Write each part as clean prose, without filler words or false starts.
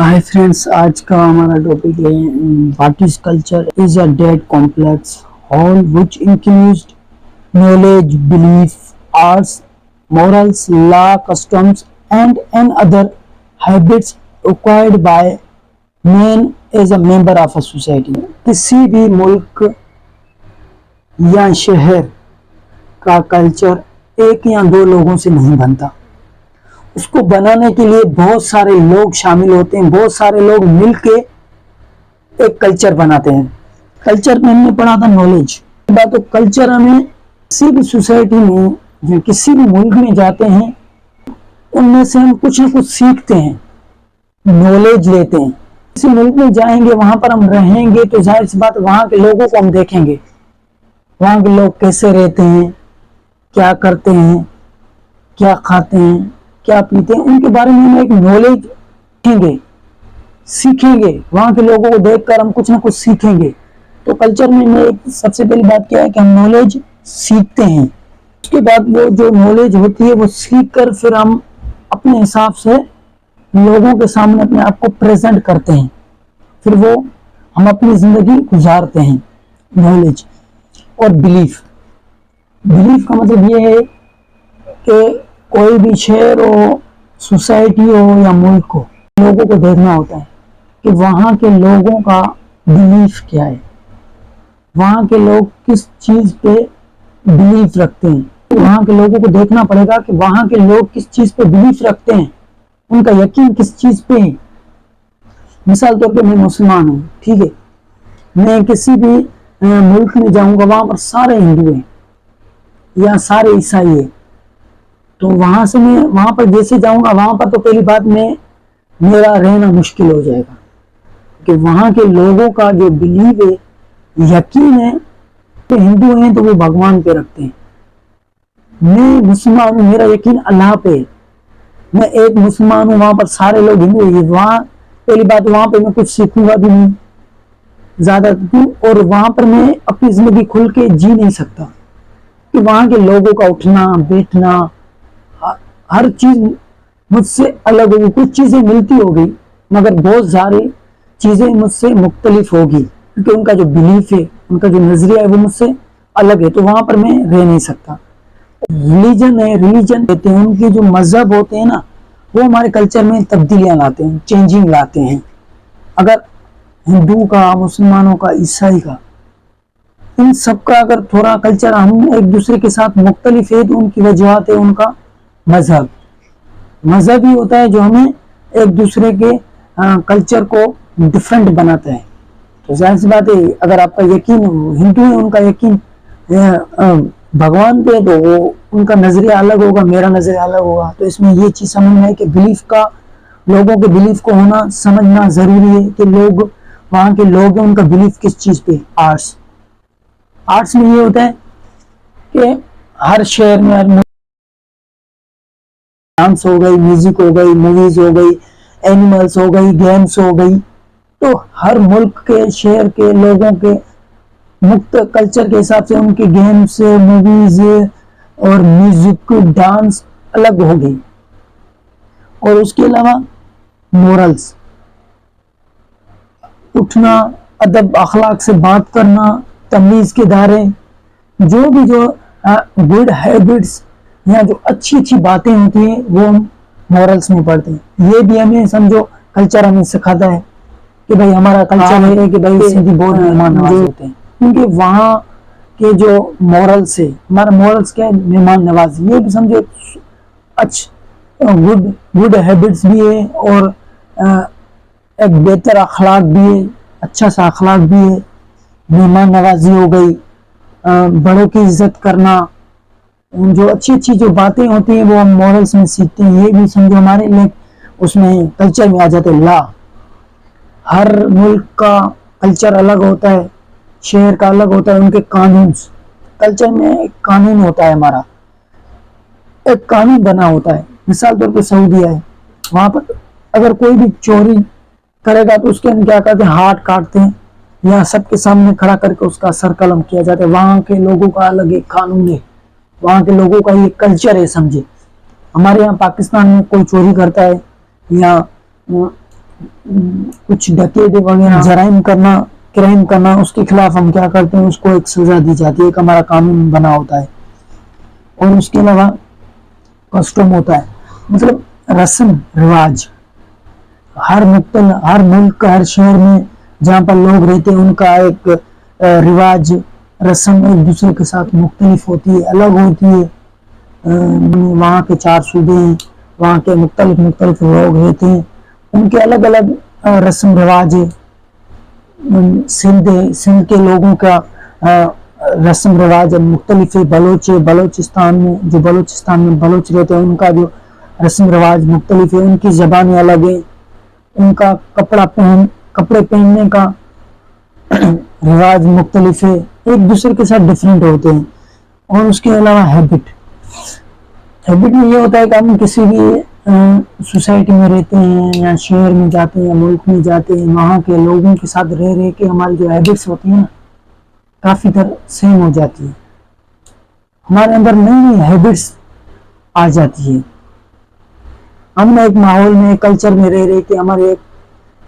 Hi friends, आज का हमारा टॉपिक है what is culture is a that complex whole which includes knowledge, belief, arts, morals, law, customs and other habits acquired by man as a member of a society। किसी भी मुल्क या शहर का कल्चर एक या दो लोगों से नहीं बनता। उसको बनाने के लिए बहुत सारे लोग शामिल होते हैं, बहुत सारे लोग मिलके एक कल्चर बनाते हैं। कल्चर में हमने पढ़ा था नॉलेज। तो कल्चर हमें किसी भी सोसाइटी में या किसी भी मुल्क में जाते हैं, उनमें से हम कुछ ना कुछ सीखते हैं, नॉलेज लेते हैं। किसी मुल्क में जाएंगे, वहां पर हम रहेंगे तो जाहिर सी बात वहां के लोगों को हम देखेंगे, वहां के लोग कैसे रहते हैं, क्या करते हैं, क्या खाते हैं, क्या पीते हैं, उनके बारे में हम एक नॉलेज सीखेंगे। वहां के लोगों को देखकर हम कुछ ना कुछ सीखेंगे। तो कल्चर में सबसे पहली बात क्या है कि हम नॉलेज सीखते हैं। उसके बाद वो जो नॉलेज होती है वो सीख कर फिर हम अपने हिसाब से लोगों के सामने अपने आप को प्रेजेंट करते हैं, फिर वो हम अपनी जिंदगी गुजारते हैं। नॉलेज और बिलीफ का मतलब ये है कि कोई भी शहर हो, सोसाइटी हो या मुल्क हो, लोगों को देखना होता है कि वहाँ के लोगों का बिलीफ क्या है, वहाँ के लोग किस चीज पे बिलीफ रखते हैं। वहाँ के लोगों को देखना पड़ेगा कि वहाँ के लोग किस चीज पे बिलीफ रखते हैं, उनका यकीन किस चीज पे है। मिसाल तौर पे मैं मुसलमान हूँ, ठीक है, मैं किसी भी मुल्क में जाऊंगा, वहां पर सारे हिंदू हैं या सारे ईसाई है, तो वहां से मैं वहां पर जैसे जाऊंगा, वहां पर तो पहली बात मेरा रहना मुश्किल हो जाएगा कि वहां के लोगों का जो बिलीव है, यकीन है कि हिंदू हैं तो वो भगवान पे रखते हैं। मैं मुसलमान हूँ, मेरा यकीन अल्लाह पे है। मैं एक मुसलमान हूँ, वहां पर सारे लोग हिंदू हैं, वहां पहली बात वहां पे मैं कुछ सीखूंगा भी नहीं ज्यादा, और वहां पर मैं अपनी जिंदगी खुल के जी नहीं सकता कि वहां के लोगों का उठना बैठना हर चीज मुझसे अलग होगी। कुछ चीजें मिलती होगी मगर बहुत सारी चीजें मुझसे मुख्तलिफ होगी, क्योंकि उनका जो बिलीफ है, उनका जो नजरिया है वो मुझसे अलग है, तो वहां पर मैं रह नहीं सकता। रिलीजन कहते हैं, उनके जो मजहब होते हैं ना, वो हमारे कल्चर में तब्दीलियां लाते हैं, चेंजिंग लाते हैं। अगर हिंदू का, मुसलमानों का, ईसाई का, इन सबका अगर थोड़ा कल्चर हम एक दूसरे के साथ मुख्तलिफ है तो उनकी वजह है उनका मजहब ही होता है जो हमें एक दूसरे के कल्चर को डिफरेंट बनाता है। तो जाहिर सी बात है, अगर आपका यकीन हिंदू है, उनका यकीन भगवान पे, तो वो उनका नजरिया अलग होगा, मेरा नजरिया अलग होगा। तो इसमें ये चीज समझना है कि बिलीफ का, लोगों के बिलीफ को होना समझना जरूरी है कि लोग, वहां के लोग हैं, उनका बिलीफ किस चीज पे। आर्ट्स में ये होता है कि हर शहर में डांस हो गई, म्यूजिक हो गई, मूवीज हो गई, एनिमल्स हो गई, गेम्स हो गई, तो हर मुल्क के, शहर के लोगों के मुख्त कल्चर के हिसाब से उनके गेम्स, मूवीज और म्यूजिक, डांस अलग हो गई। और उसके अलावा मोरल्स, उठना, अदब अखलाक से बात करना, तमीज के दायरे, जो गुड हैबिट्स या जो अच्छी अच्छी बातें होती हैं वो हम मॉरल्स में पढ़ते हैं। ये भी हमें समझो कल्चर हमें सिखाता है कि भाई हमारा कल्चर है कि भाई सीधी बहुत मेहमान नवाज होते हैं, क्योंकि वहाँ के जो मॉरल्स है, हमारा मॉरल्स क्या है, मेहमान नवाज। ये भी समझो अच्छा गुड हैबिट्स भी है और एक बेहतर अखलाक भी है, अच्छा सा अखलाक भी है। मेहमान नवाजी हो गई, बड़ों की इज्जत करना, जो अच्छी अच्छी जो बातें होती हैं वो हम मॉरल्स में सीखते हैं। ये भी समझो हमारे लिए उसमें कल्चर में आ जाते हैं। लॉ, हर मुल्क का कल्चर अलग होता है, शहर का अलग होता है, उनके कानून, कल्चर में एक कानून होता है, हमारा एक कानून बना होता है। मिसाल तौर पे सऊदीया है, वहां पर अगर कोई भी चोरी करेगा तो उसके हम क्या करते हैं, हाथ काटते हैं या सबके सामने खड़ा करके उसका सर कलम किया जाता है। वहां के लोगों का अलग एक कानून है, वहां के लोगों का ये कल्चर है। समझे, हमारे यहाँ पाकिस्तान में कोई चोरी करता है या کچھ ڈکیتی وغیرہ جرائم کرنا، کرائم کرنا، اس کے خلاف ہم کیا کرتے ہیں، اس کو ایک سزا دی جاتی ہے، ایک ہمارا قانون بنا ہوتا ہے. اور اس کے علاوہ کسٹم ہوتا ہے، مطلب رسم رواج. ہر ملک، ہر شہر میں جہاں پر لوگ رہتے ہیں ان کا ایک رواج، رسم ایک دوسرے کے ساتھ مختلف ہوتی ہے، الگ ہوتی ہے. وہاں کے 4 صوبے ہیں، وہاں کے مختلف لوگ رہتے ہیں، ان کے الگ الگ رسم رواج ہے. سندھ کے لوگوں کا رسم رواج مختلف ہے. بلوچستان میں بلوچ رہتے ہیں، ان کا جو رسم رواج مختلف ہے، ان کی زبانیں الگ ہیں، ان کا کپڑے پہننے کا رواج مختلف ہے، ایک دوسرے کے ساتھ ڈفرینٹ ہوتے ہیں. اور اس کے علاوہ ہیبٹ میں یہ ہوتا ہے کہ ہم کسی بھی سوسائٹی میں رہتے ہیں یا شہر میں جاتے ہیں یا ملک میں جاتے ہیں، وہاں کے لوگوں کے ساتھ رہ کے ہماری جو ہیبٹس ہوتی ہیں نا کافی تر سیم ہو جاتی ہے. ہمارے اندر نئی نئی ہیبٹس آ جاتی ہے. ہم ایک ماحول میں، کلچر میں رہ کے ہمارے ایک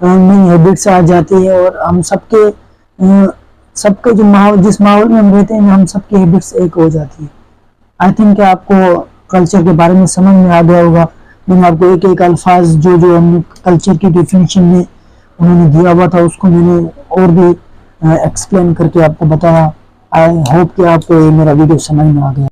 نئی ہیبٹس آ جاتی ہے، اور ہم سب کے جو ماحول، جس ماحول میں ہم رہتے ہیں ہم سب کی ہیبٹس ایک ہو جاتی ہے. آئی تھنک کہ آپ کو کلچر کے بارے میں سمجھ میں آ گیا ہوگا. میں نے آپ کو ایک ایک الفاظ جو ہم نے کلچر کی ڈیفینیشن میں انہوں نے دیا ہوا تھا اس کو میں نے اور بھی ایکسپلین کر کے آپ کو بتایا. آئی ہوپ کہ آپ کو یہ میرا ویڈیو سمجھ میں آ گیا.